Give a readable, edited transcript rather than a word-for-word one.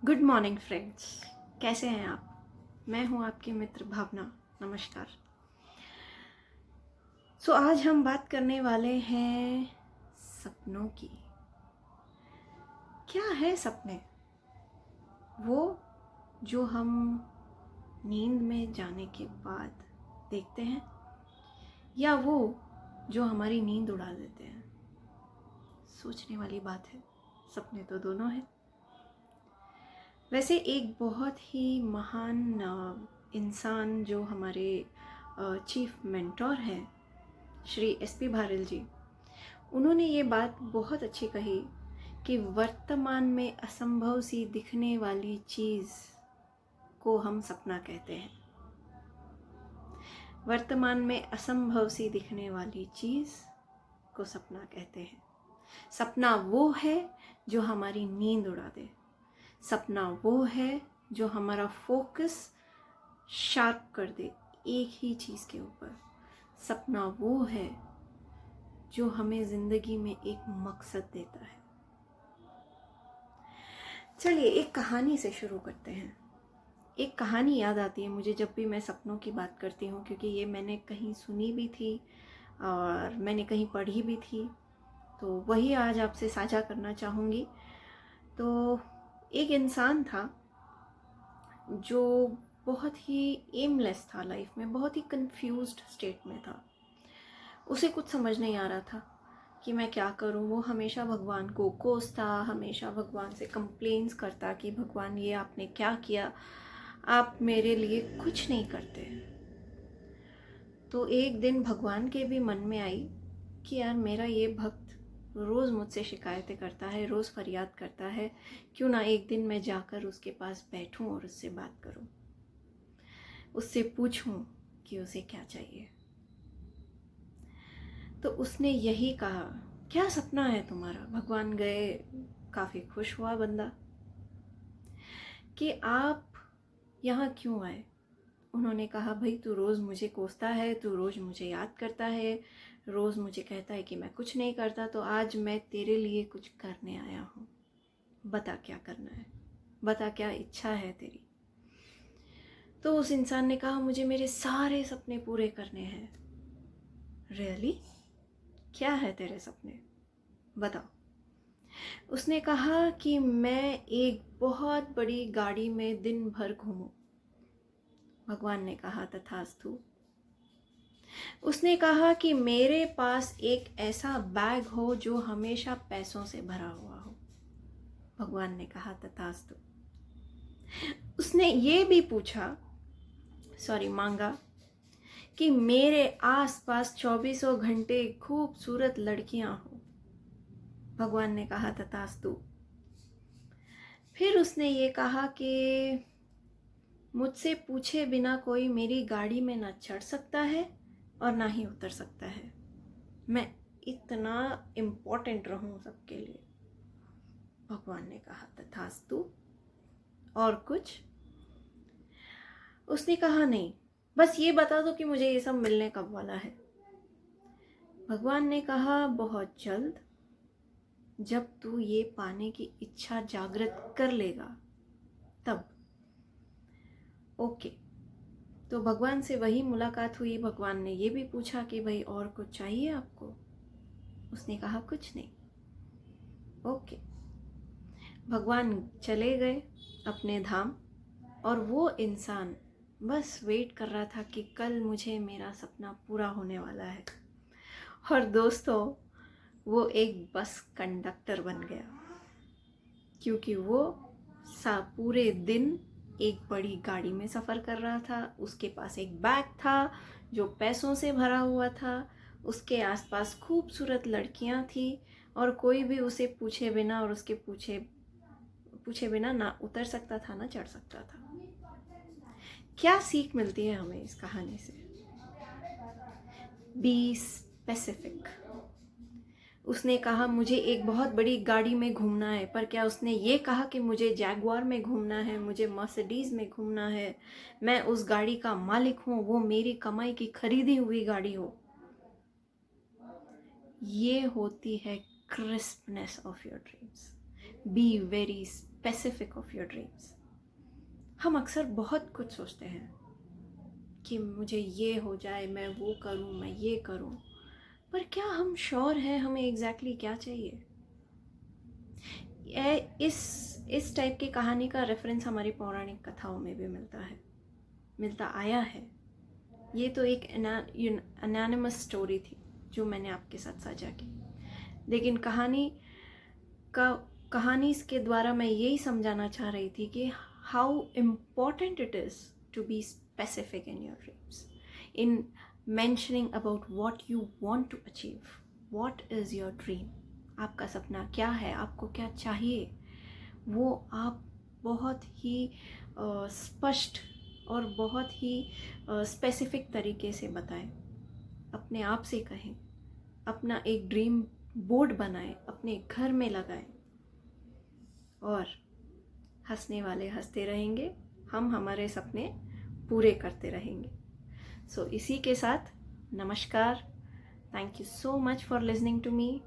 Good morning friends, कैसे हैं आप? मैं हूं आपकी मित्र भावना। नमस्कार। आज हम बात करने वाले हैं सपनों की। क्या है सपने? वो जो हम नींद में जाने के बाद देखते हैं, या वो जो हमारी नींद उड़ा देते हैं? सोचने वाली बात है। सपने तो दोनों हैं। वैसे एक बहुत ही महान इंसान जो हमारे चीफ मेंटोर हैं, श्री एस.पी. भारल जी, उन्होंने ये बात बहुत अच्छी कही कि वर्तमान में असंभव सी दिखने वाली चीज़ को हम सपना कहते हैं। वर्तमान में असंभव सी दिखने वाली चीज़ को सपना कहते हैं। सपना वो है जो हमारी नींद उड़ा दे। सपना वो है जो हमारा फोकस शार्प कर दे एक ही चीज़ के ऊपर। सपना वो है जो हमें ज़िंदगी में एक मकसद देता है। चलिए एक कहानी से शुरू करते हैं। एक कहानी याद आती है मुझे जब भी मैं सपनों की बात करती हूँ, क्योंकि ये मैंने कहीं सुनी भी थी और मैंने कहीं पढ़ी भी थी, तो वही आज आपसे साझा करना चाहूँगी। तो एक इंसान था जो बहुत ही एमलेस था लाइफ में, बहुत ही कंफ्यूज्ड स्टेट में था। उसे कुछ समझ नहीं आ रहा था कि मैं क्या करूं। वो हमेशा भगवान को कोसता, हमेशा भगवान से कंप्लेंट्स करता कि भगवान ये आपने क्या किया, आप मेरे लिए कुछ नहीं करते। तो एक दिन भगवान के भी मन में आई कि यार मेरा ये भक्त रोज़ मुझसे शिकायतें करता है, रोज़ फरियाद करता है, क्यों ना एक दिन मैं जाकर उसके पास बैठूं और उससे बात करूं, उससे पूछूं कि उसे क्या चाहिए। तो उसने यही कहा, क्या सपना है तुम्हारा? भगवान गए, काफ़ी खुश हुआ बंदा कि आप यहाँ क्यों आए। उन्होंने कहा, भाई तू रोज़ मुझे कोसता है, तू रोज़ मुझे याद करता है, रोज़ मुझे कहता है कि मैं कुछ नहीं करता, तो आज मैं तेरे लिए कुछ करने आया हूँ। बता क्या करना है, बता क्या इच्छा है तेरी। तो उस इंसान ने कहा, मुझे मेरे सारे सपने पूरे करने हैं। रियली? क्या है तेरे सपने, बताओ। उसने कहा कि मैं एक बहुत बड़ी गाड़ी में दिन भर घूमूं। भगवान ने कहा, तथास्तु। उसने कहा कि मेरे पास एक ऐसा बैग हो जो हमेशा पैसों से भरा हुआ हो। भगवान ने कहा, तथास्तु। उसने ये भी मांगा कि मेरे आसपास 24 घंटे खूबसूरत लड़कियां हो। भगवान ने कहा, तथास्तु। फिर उसने ये कहा कि मुझसे पूछे बिना कोई मेरी गाड़ी में ना चढ़ सकता है और ना ही उतर सकता है। मैं इतना इम्पोर्टेंट रहूं सबके लिए। भगवान ने कहा, तथास्तु। और कुछ? उसने कहा, नहीं, बस ये बता दो कि मुझे ये सब मिलने कब वाला है। भगवान ने कहा, बहुत जल्द, जब तू ये पाने की इच्छा जागृत कर लेगा तब। ओके। तो भगवान से वही मुलाकात हुई। भगवान ने ये भी पूछा कि भाई और कुछ चाहिए आपको? उसने कहा, कुछ नहीं। ओके। भगवान चले गए अपने धाम, और वो इंसान बस वेट कर रहा था कि कल मुझे मेरा सपना पूरा होने वाला है। और दोस्तों, वो एक बस कंडक्टर बन गया, क्योंकि वो पूरे दिन एक बड़ी गाड़ी में सफ़र कर रहा था। उसके पास एक बैग था जो पैसों से भरा हुआ था। उसके आसपास खूबसूरत लड़कियां थी, और कोई भी उसे पूछे बिना और उसके पूछे बिना ना उतर सकता था ना चढ़ सकता था। क्या सीख मिलती है हमें इस कहानी से? Be specific. उसने कहा, मुझे एक बहुत बड़ी गाड़ी में घूमना है, पर क्या उसने ये कहा कि मुझे जैगुआर में घूमना है, मुझे मर्सिडीज में घूमना है, मैं उस गाड़ी का मालिक हूँ, वो मेरी कमाई की खरीदी हुई गाड़ी हो? ये होती है crispness of your dreams. Be very specific of your dreams. हम अक्सर बहुत कुछ सोचते हैं कि मुझे ये हो जाए, मैं वो करूं, मैं ये करूं, पर क्या हम श्योर हैं हमें एग्जैक्टली क्या चाहिए? इस टाइप की कहानी का रेफरेंस हमारी पौराणिक कथाओं में भी मिलता आया है। ये तो एक एनानिमस स्टोरी थी जो मैंने आपके साथ साझा की, लेकिन कहानी के द्वारा मैं यही समझाना चाह रही थी कि how important it is to be specific in your dreams, in mentioning about what you want to achieve. What is your dream? आपका सपना क्या है, आपको क्या चाहिए, वो आप बहुत ही स्पष्ट और बहुत ही स्पेसिफिक तरीके से बताएं, अपने आप से कहें, अपना एक ड्रीम बोर्ड बनाएं, अपने घर में लगाएं, और हंसने वाले हंसते रहेंगे, हम हमारे सपने पूरे करते रहेंगे। सो इसी के साथ नमस्कार। Thank you so much for listening to me.